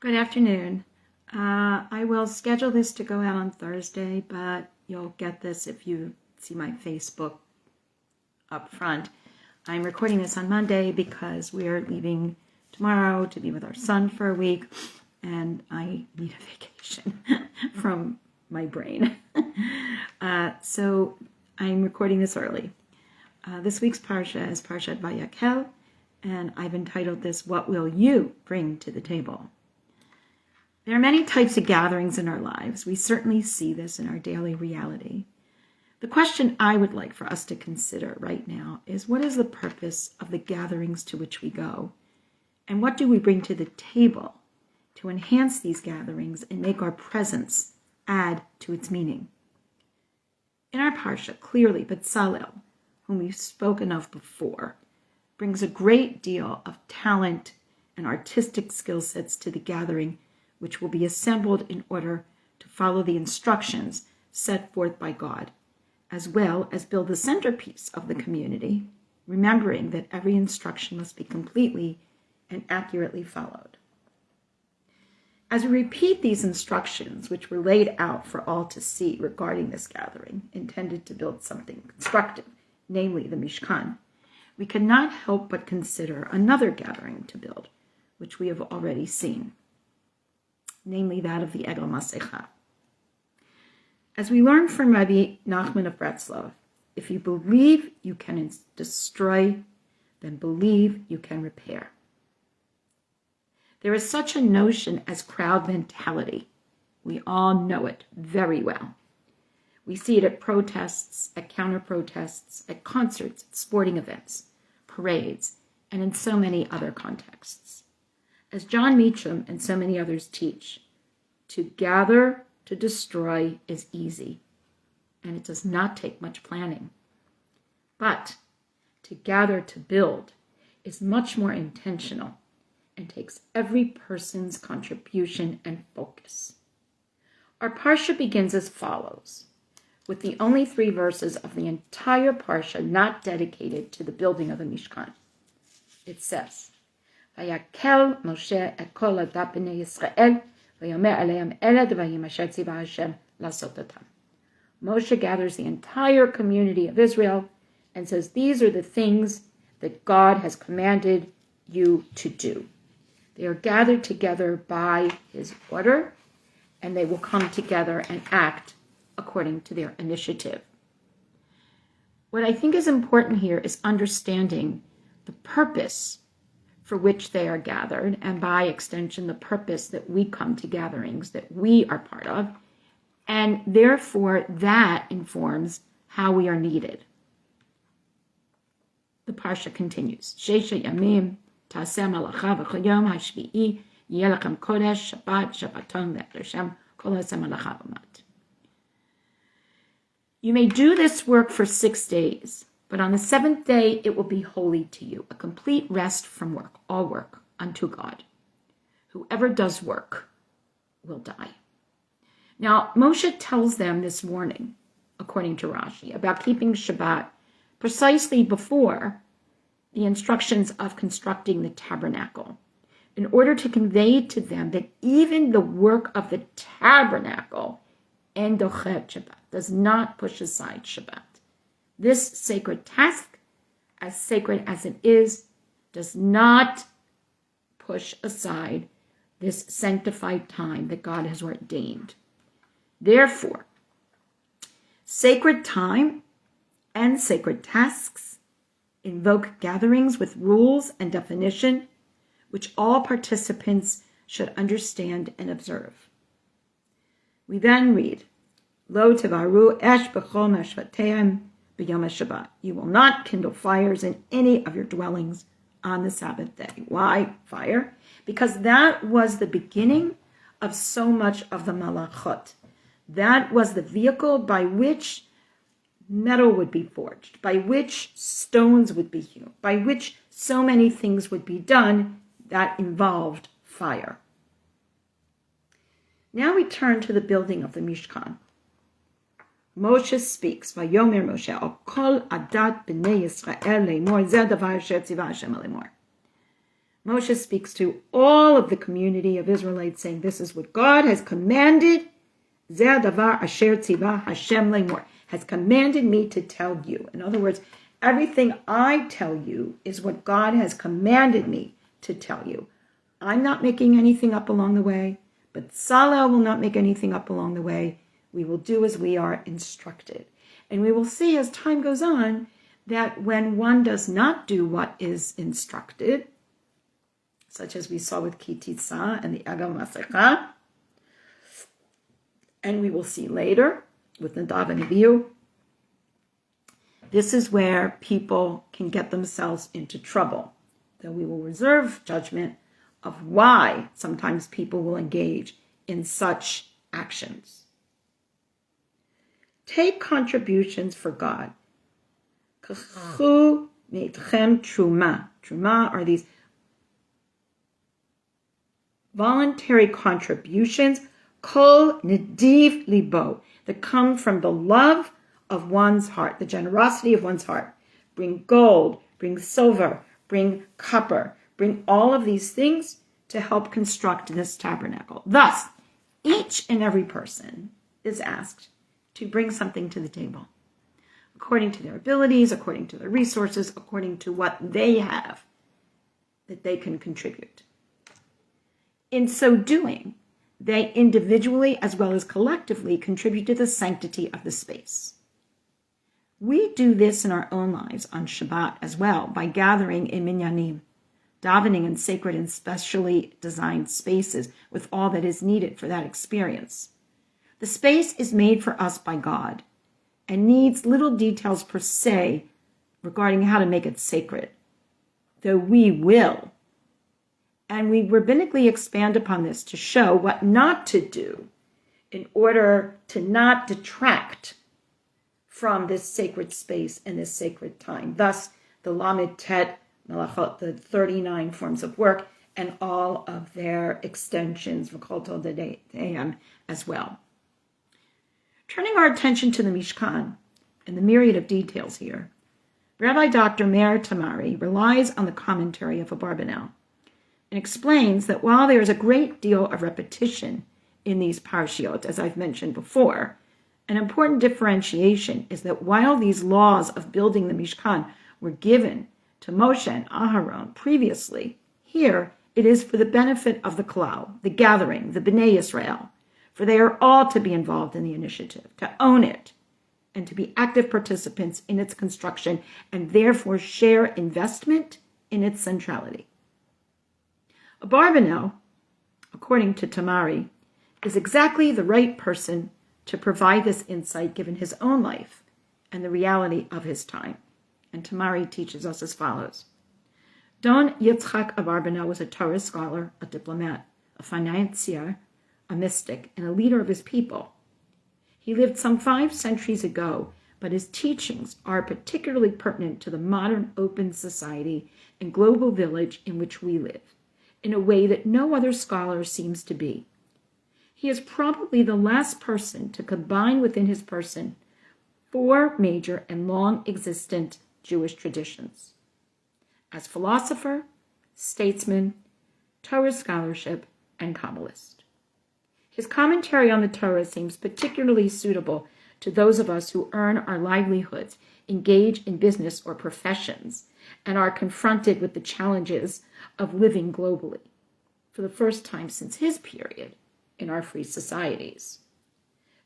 Good afternoon. I will schedule this to go out on Thursday, but you'll get this if you see my Facebook up front. I'm recording this on Monday because we're leaving tomorrow to be with our son for a week, and I need a vacation from my brain. So I'm recording this early. This week's Parsha is Parshat VaYakhel, and I've entitled this, What Will You Bring to the Table? There are many types of gatherings in our lives. We certainly see this in our daily reality. The question I would like for us to consider right now is, what is the purpose of the gatherings to which we go? And what do we bring to the table to enhance these gatherings and make our presence add to its meaning? In our Parsha, clearly, B'Tzalel, whom we've spoken of before, brings a great deal of talent and artistic skill sets to the gathering, which will be assembled in order to follow the instructions set forth by God, as well as build the centerpiece of the community, remembering that every instruction must be completely and accurately followed. As we repeat these instructions, which were laid out for all to see regarding this gathering, intended to build something constructive, namely the Mishkan, we cannot help but consider another gathering to build, which we have already seen, namely that of the Egel Masecha. As we learn from Rabbi Nachman of Breslov, if you believe you can destroy, then believe you can repair. There is such a notion as crowd mentality. We all know it very well. We see it at protests, at counter-protests, at concerts, at sporting events, parades, and in so many other contexts. As John Meacham and so many others teach, to gather to destroy is easy, and it does not take much planning. But to gather to build is much more intentional and takes every person's contribution and focus. Our Parsha begins as follows, with the only 3 verses of the entire Parsha not dedicated to the building of the Mishkan. It says, VaYakhel Moshe et kol adat B'nai Yisrael, VaYomer aleim ele dvarim asher tzivah Hashem lasot otam. Moshe gathers the entire community of Israel and says, these are the things that God has commanded you to do. They are gathered together by his order, and they will come together and act according to their initiative. What I think is important here is understanding the purpose for which they are gathered, and by extension, the purpose that we come to gatherings that we are part of, and therefore that informs how we are needed. The Parsha continues, Shesha Yamim Ta'aseh Malacha V'chol Yom HaShvi'i Yeh Lachem Kodesh Shabbat Shabbaton Le'Hashem Kol Ha'aseh Malacha V'mat. You may do this work for 6 days, but on the 7th day, it will be holy to you, a complete rest from work, all work unto God. Whoever does work will die. Now, Moshe tells them this warning, according to Rashi, about keeping Shabbat precisely before the instructions of constructing the tabernacle, in order to convey to them that even the work of the tabernacle, en dochet Shabbat, does not push aside Shabbat. This sacred task, as sacred as it is, does not push aside this sanctified time that God has ordained. Therefore, sacred time and sacred tasks invoke gatherings with rules and definition, which all participants should understand and observe. We then read, Lo tevaru esh b'chol mashvateim b'yom Shabbat. You will not kindle fires in any of your dwellings on the Sabbath day. Why fire? Because that was the beginning of so much of the malachot. That was the vehicle by which metal would be forged, by which stones would be hewn, by which so many things would be done that involved fire. Now we turn to the building of the Mishkan. Moshe speaks, VaYomer Moshe, al kol adat B'nai Yisrael le'mor, zeh davar asher tzivah Hashem le'mor. Moshe speaks to all of the community of Israelites, saying, this is what God has commanded. Zeh davar asher tzivah Hashem lemor, has commanded me to tell you. In other words, everything I tell you is what God has commanded me to tell you. I'm not making anything up along the way, but Salel will not make anything up along the way. We will do as we are instructed. And we will see as time goes on that when one does not do what is instructed, such as we saw with Kititsa and the Agal Masakah, and we will see later with Nadav and Abihu, this is where people can get themselves into trouble. Though we will reserve judgment of why sometimes people will engage in such actions. Take contributions for God. Kachu meitchem truma. Truma are these voluntary contributions, kol nediv libo, that come from the love of one's heart, the generosity of one's heart. Bring gold, bring silver, bring copper, bring all of these things to help construct this tabernacle. Thus, each and every person is asked to bring something to the table, according to their abilities, according to their resources, according to what they have that they can contribute. In so doing, they individually as well as collectively contribute to the sanctity of the space. We do this in our own lives on Shabbat as well by gathering in minyanim, davening in sacred and specially designed spaces with all that is needed for that experience. The space is made for us by God and needs little details per se regarding how to make it sacred, though we will. And we rabbinically expand upon this to show what not to do in order to not detract from this sacred space and this sacred time. Thus, the Lamed Tet Melachot, the 39 forms of work, and all of their extensions, V'kol Toldei as well. Turning our attention to the Mishkan and the myriad of details here, Rabbi Dr. Meir Tamari relies on the commentary of Abarbanel and explains that while there is a great deal of repetition in these parshiot, as I've mentioned before, an important differentiation is that while these laws of building the Mishkan were given to Moshe and Aharon previously, here it is for the benefit of the klal, the gathering, the B'nai Yisrael, for they are all to be involved in the initiative, to own it, and to be active participants in its construction, and therefore share investment in its centrality. Abarbanel, according to Tamari, is exactly the right person to provide this insight given his own life and the reality of his time. And Tamari teaches us as follows. Don Yitzchak Abarbanel was a Torah scholar, a diplomat, a financier, a mystic, and a leader of his people. He lived some 5 centuries ago, but his teachings are particularly pertinent to the modern open society and global village in which we live, in a way that no other scholar seems to be. He is probably the last person to combine within his person 4 major and long-existent Jewish traditions: as philosopher, statesman, Torah scholarship, and Kabbalist. His commentary on the Torah seems particularly suitable to those of us who earn our livelihoods, engage in business or professions, and are confronted with the challenges of living globally, for the first time since his period in our free societies.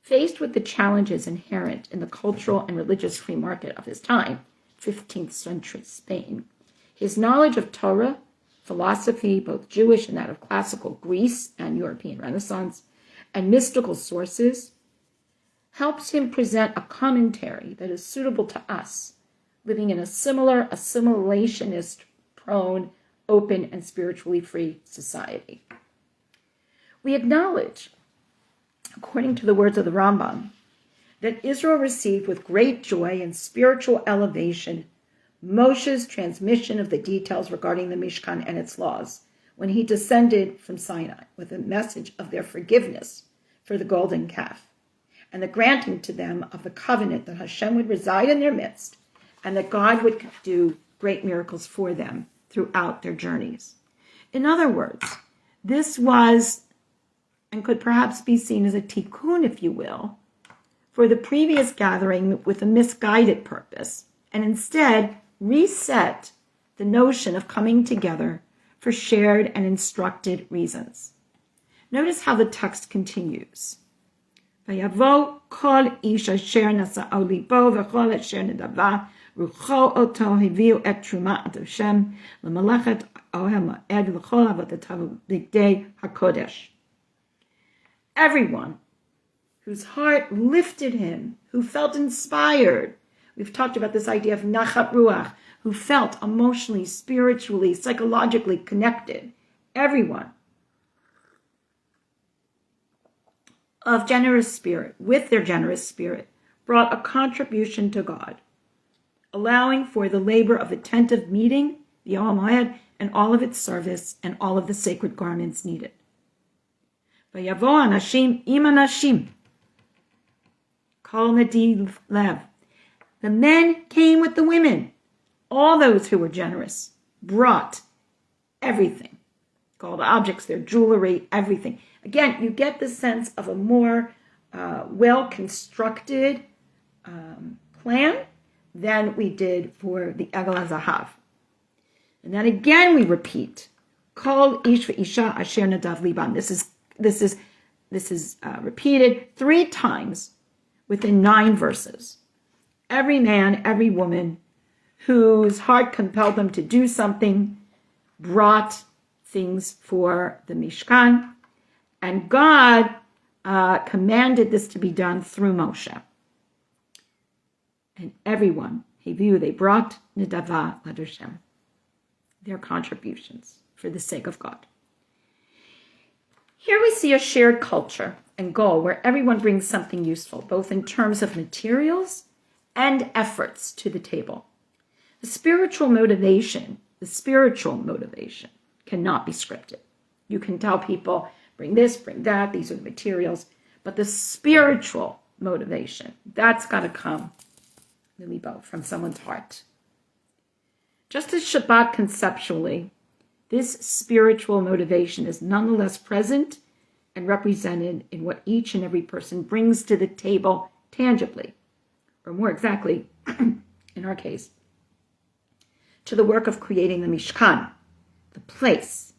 Faced with the challenges inherent in the cultural and religious free market of his time, 15th century Spain, his knowledge of Torah, philosophy, both Jewish and that of classical Greece and European Renaissance, and mystical sources, helps him present a commentary that is suitable to us, living in a similar assimilationist-prone, open, and spiritually free society. We acknowledge, according to the words of the Rambam, that Israel received with great joy and spiritual elevation Moshe's transmission of the details regarding the Mishkan and its laws when he descended from Sinai with a message of their forgiveness for the golden calf and the granting to them of the covenant that Hashem would reside in their midst and that God would do great miracles for them throughout their journeys. In other words, this was and could perhaps be seen as a tikkun, if you will, for the previous gathering with a misguided purpose, and instead reset the notion of coming together for shared and instructed reasons. Notice how the text continues. Vayavo kol ish asher nasa'o libo v'chol asher nedava rucho oto heviu et truma at Hashem l'malachet ohel ma'ed l'chol avodato b'dei hakodesh. Everyone whose heart lifted him, who felt inspired. We've talked about this idea of nachat ruach, who felt emotionally, spiritually, psychologically connected. Everyone of generous spirit, with their generous spirit, brought a contribution to God, allowing for the labor of attentive meeting, the Ohel Moed, and all of its service, and all of the sacred garments needed. Vayavo anashim im anashim. Kol nadiv lev. The men came with the women. All those who were generous brought everything. Called objects, their jewelry, everything. Again, you get the sense of a more well-constructed plan than we did for the Egel HaZahav. And then again we repeat, Kol ish v'isha asher nadav liban. This is repeated 3 times within 9 verses. Every man, every woman whose heart compelled them to do something brought things for the Mishkan, and God commanded this to be done through Moshe. And everyone, they brought Nedava Ladushem, their contributions for the sake of God. Here we see a shared culture and goal where everyone brings something useful, both in terms of materials and efforts to the table. The spiritual motivation cannot be scripted. You can tell people, bring this, bring that, these are the materials, but the spiritual motivation, that's got to come from someone's heart. Just as Shabbat conceptually, this spiritual motivation is nonetheless present and represented in what each and every person brings to the table tangibly, or more exactly, in our case, to the work of creating the Mishkan, the place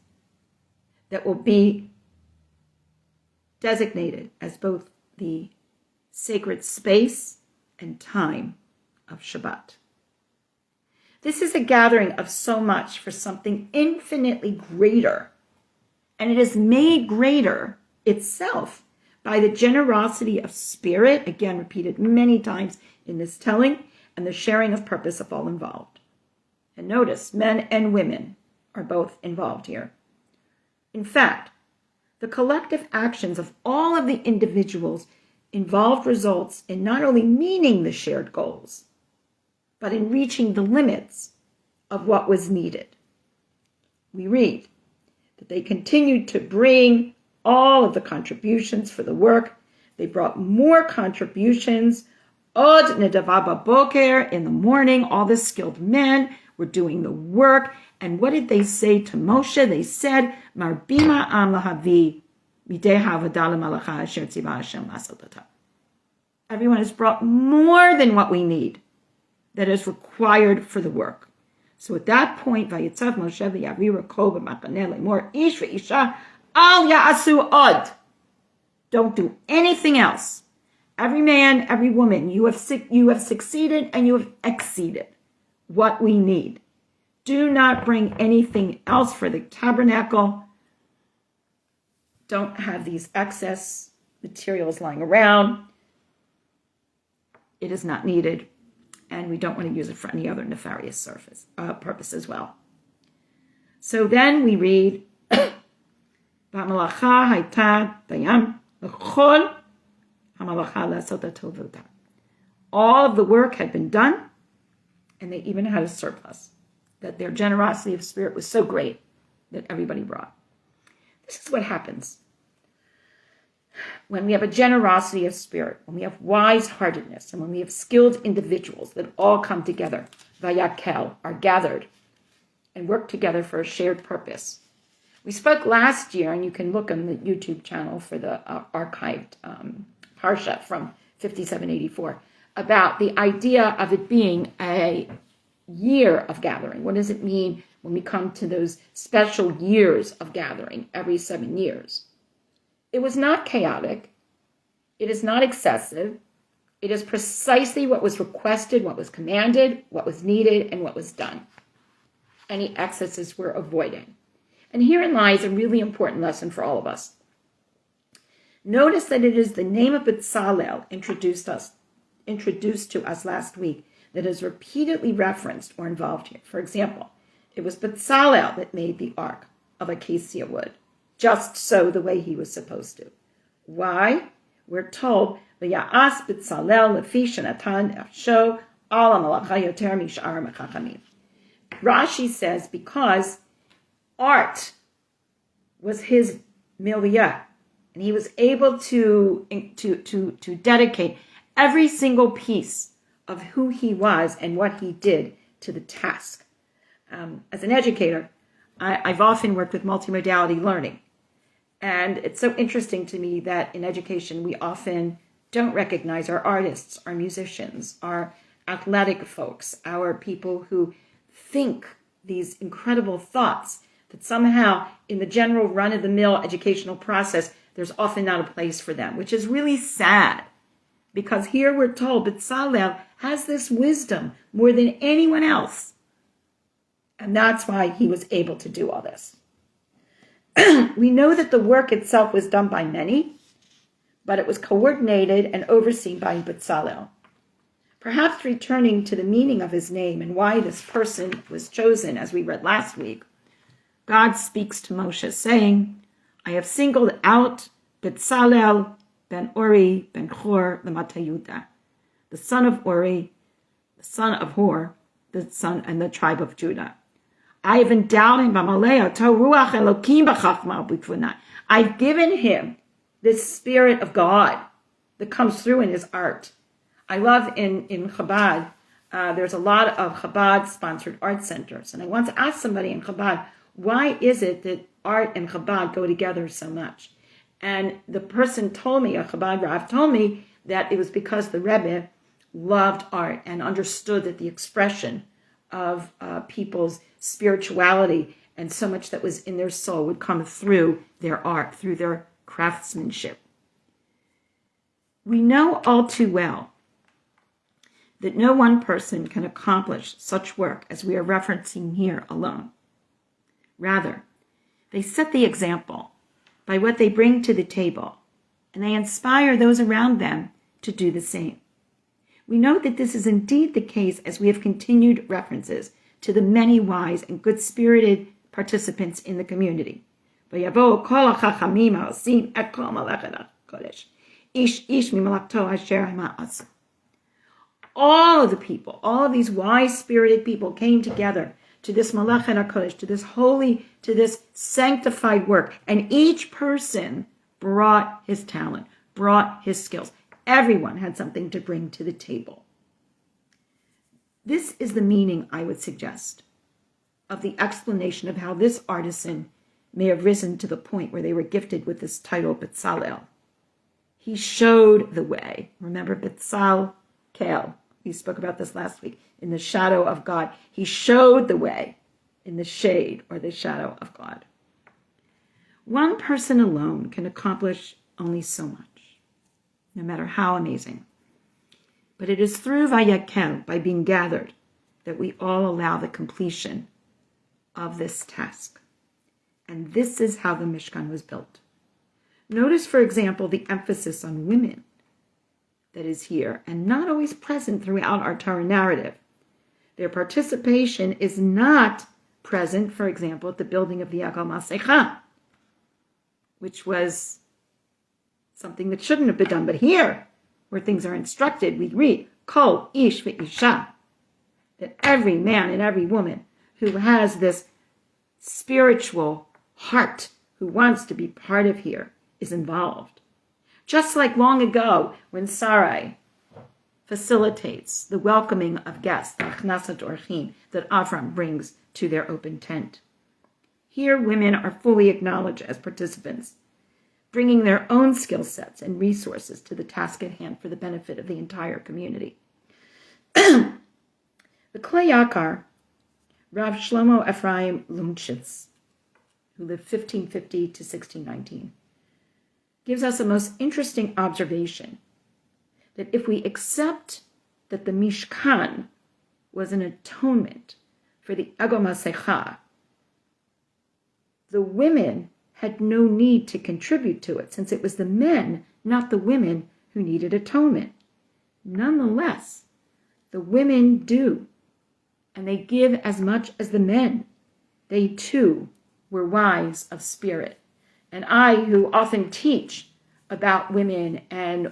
that will be designated as both the sacred space and time of Shabbat. This is a gathering of so much for something infinitely greater, and it is made greater itself by the generosity of spirit, again repeated many times in this telling, and the sharing of purpose of all involved. And notice, men and women are both involved here. In fact, the collective actions of all of the individuals involved results in not only meeting the shared goals, but in reaching the limits of what was needed. We read that they continued to bring all of the contributions for the work. They brought more contributions. Od nedava boker, in the morning, all the skilled men were doing the work. And what did they say to Moshe? They said, Marbima am lahavi midei havadalah malacha asher tzivah Hashem lasotata. Everyone has brought more than what we need that is required for the work. So at that point, Vayitzav Moshe v'yavir kol b'machaneh lemor ish v'isha al ya'asu od. Don't do anything else. Every man, every woman, you have succeeded and you have exceeded what we need. Do not bring anything else for the tabernacle. Don't have these excess materials lying around. It is not needed, and we don't want to use it for any other nefarious purpose as well. So then we read, "V'hamalacha hayta dayam l'chol hamalacha la'asot tovota." All of the work had been done, and they even had a surplus. That their generosity of spirit was so great that everybody brought. This is what happens when we have a generosity of spirit, when we have wise-heartedness, and when we have skilled individuals that all come together, VaYakhel, are gathered and work together for a shared purpose. We spoke last year, and you can look on the YouTube channel for the archived Parsha from 5784, about the idea of it being a year of gathering. What does it mean when we come to those special years of gathering every 7 years? It was not chaotic. It is not excessive. It is precisely what was requested, what was commanded, what was needed, and what was done. Any excesses were avoided. And herein lies a really important lesson for all of us. Notice that it is the name of B'Tzalel introduced to us last week that is repeatedly referenced or involved here. For example, it was B'Tzalel that made the ark of acacia wood, just so the way he was supposed to. Why? We're told, VaYa'as B'Tzalel lefi shenatan nafsho al hamalacha yoter mish'ar hachachamim. Rashi says because art was his milieu, and he was able to dedicate every single piece of who he was and what he did to the task. As an educator, I've often worked with multimodality learning. And it's so interesting to me that in education, we often don't recognize our artists, our musicians, our athletic folks, our people who think these incredible thoughts that somehow in the general run-of-the-mill educational process, there's often not a place for them, which is really sad. Because here we're told B'Tzalel has this wisdom more than anyone else. And that's why he was able to do all this. We know that the work itself was done by many, but it was coordinated and overseen by B'Tzalel. Perhaps returning to the meaning of his name and why this person was chosen, as we read last week, God speaks to Moshe saying, I have singled out B'Tzalel ben Uri ben Hur l'Matayuda, the son of Uri, the son of Hur, the son and the tribe of Judah. I have endowed him b'malei oto ruach Elokim b'chachma ub'tvuna. I've given him this spirit of God that comes through in his art. I love in Chabad, there's a lot of Chabad-sponsored art centers. And I once asked somebody in Chabad, why is it that art and Chabad go together so much? And the person told me, a Chabad Rav told me, that it was because the Rebbe loved art and understood that the expression of people's spirituality and so much that was in their soul would come through their art, through their craftsmanship. We know all too well that no one person can accomplish such work as we are referencing here alone. Rather, they set the example by what they bring to the table, and they inspire those around them to do the same. We know that this is indeed the case as we have continued references to the many wise and good-spirited participants in the community. All of the people, all of these wise-spirited people came together to this Malachet HaKodesh, to this holy, to this sanctified work. And each person brought his talent, brought his skills. Everyone had something to bring to the table. This is the meaning, I would suggest, of the explanation of how this artisan may have risen to the point where they were gifted with this title, B'Tzalel. He showed the way. Remember, B'Tzalel. We spoke about this last week. In the shadow of God. He showed the way in the shade or the shadow of God. One person alone can accomplish only so much, no matter how amazing. But it is through VaYakhel, by being gathered, that we all allow the completion of this task. And this is how the Mishkan was built. Notice, for example, the emphasis on women that is here and not always present throughout our Torah narrative. Their participation is not present, for example, at the building of the Egel Masecha, which was something that shouldn't have been done. But here, where things are instructed, we read, Kol ish ve'isha, that every man and every woman who has this spiritual heart, who wants to be part of here, is involved. Just like long ago when Sarai facilitates the welcoming of guests, the achnasat orchim, that Avram brings to their open tent. Here, women are fully acknowledged as participants, bringing their own skill sets and resources to the task at hand for the benefit of the entire community. The Klei Yakar, Rav Shlomo Ephraim Lunchitz, who lived 1550 to 1619, gives us a most interesting observation that if we accept that the Mishkan was an atonement for the Ego Masecha, the women had no need to contribute to it, since it was the men, not the women, who needed atonement. Nonetheless, the women do, and they give as much as the men. They too were wise of spirit. And I, who often teach about women and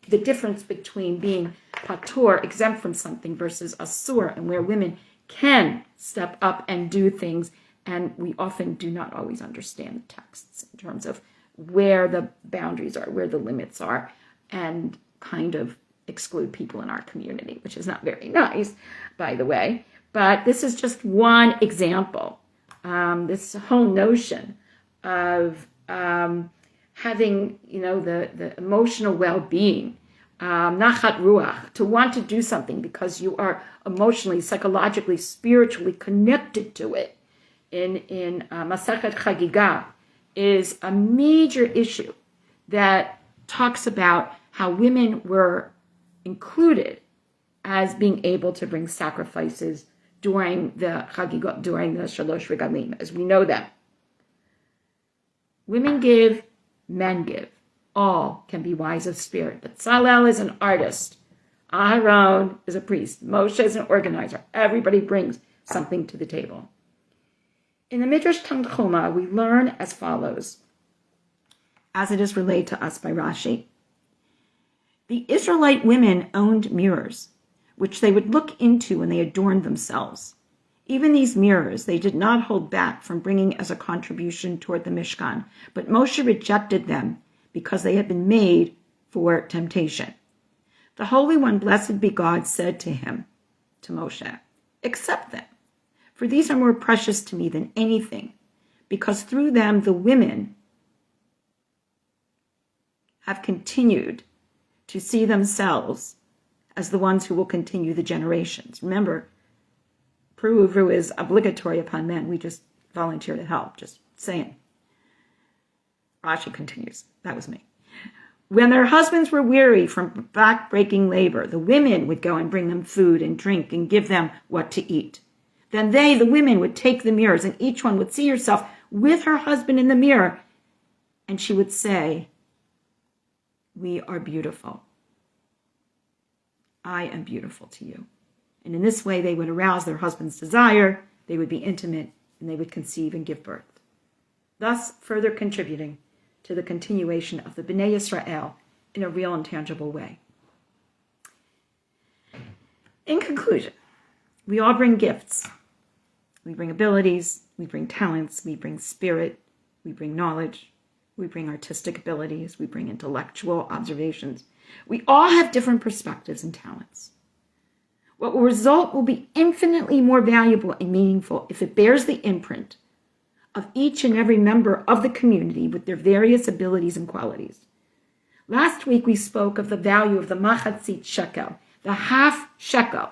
the difference between being patur, exempt from something, versus asur, and where women can step up and do things, and we often do not always understand the texts in terms of where the boundaries are, where the limits are, and kind of exclude people in our community, which is not very nice, by the way. But this is just one example. This whole notion of having, the emotional well-being, nachat ruach, to want to do something because you are emotionally, psychologically, spiritually connected to it, in Masechet Chagiga, is a major issue that talks about how women were included as being able to bring sacrifices during the Chagiga, during the Shalosh Regalim, as we know them. Women give, men give. All can be wise of spirit. But Tzalel is an artist. Aharon is a priest. Moshe is an organizer. Everybody brings something to the table. In the Midrash Tanchuma, we learn as follows, as it is relayed to us by Rashi. The Israelite women owned mirrors, which they would look into when they adorned themselves. Even these mirrors they did not hold back from bringing as a contribution toward the Mishkan, but Moshe rejected them because they had been made for temptation. The Holy One, blessed be God, said to him, to Moshe, accept them, for these are more precious to me than anything, because through them the women have continued to see themselves as the ones who will continue the generations. Remember, Pru is obligatory upon men. We just volunteer to help, just saying. Rashi continues. That was me. When their husbands were weary from back-breaking labor, the women would go and bring them food and drink and give them what to eat. Then they, the women, would take the mirrors, and each one would see herself with her husband in the mirror, and she would say, we are beautiful. I am beautiful to you. And in this way, they would arouse their husband's desire, they would be intimate, and they would conceive and give birth, thus further contributing to the continuation of the B'nai Yisrael in a real and tangible way. In conclusion, we all bring gifts. We bring abilities, we bring talents, we bring spirit, we bring knowledge, we bring artistic abilities, we bring intellectual observations. We all have different perspectives and talents. What will result will be infinitely more valuable and meaningful if it bears the imprint of each and every member of the community with their various abilities and qualities. Last week we spoke of the value of the machatzit shekel, the half shekel.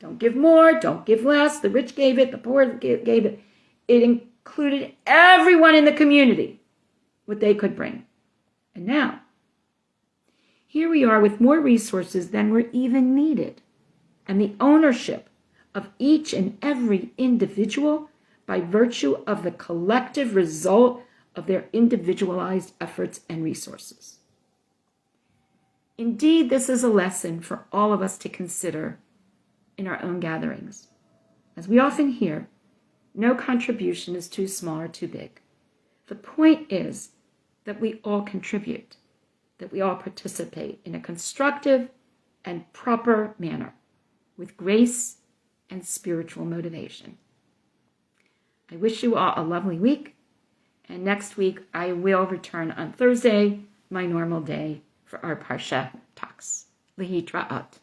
Don't give more, don't give less. The rich gave it, the poor gave it. It included everyone in the community, what they could bring. And now, here we are with more resources than were even needed, and the ownership of each and every individual by virtue of the collective result of their individualized efforts and resources. Indeed, this is a lesson for all of us to consider in our own gatherings. As we often hear, no contribution is too small or too big. The point is that we all contribute, that we all participate in a constructive and proper manner with grace and spiritual motivation. I wish you all a lovely week, and next week I will return on Thursday, my normal day, for our Parsha talks. Lehitraat.